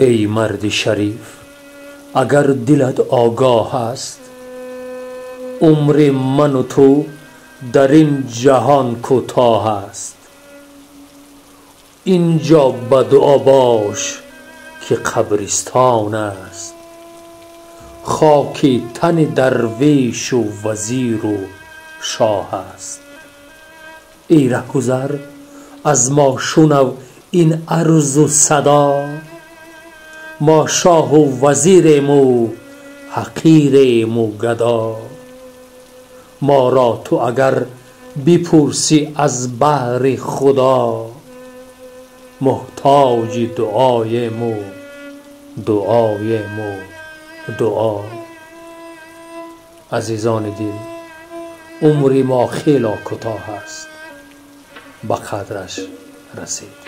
ای مرد شریف، اگر دلت آگاه است، عمر من و تو در این جهان کوتاه است. اینجا بدعا باش که قبرستان است، خاک تن درویش و وزیر و شاه است. ای رهگذر از ما شنو این عرض و صدا، ما شاه و وزیریم و حقیریم و گدا. ما را تو اگر بپرسی از بهر خدا، محتاج دعایم و دعایم و دعا. عزیزان دل، عمر ما خیلی کوتاه است، به قدرش رسید.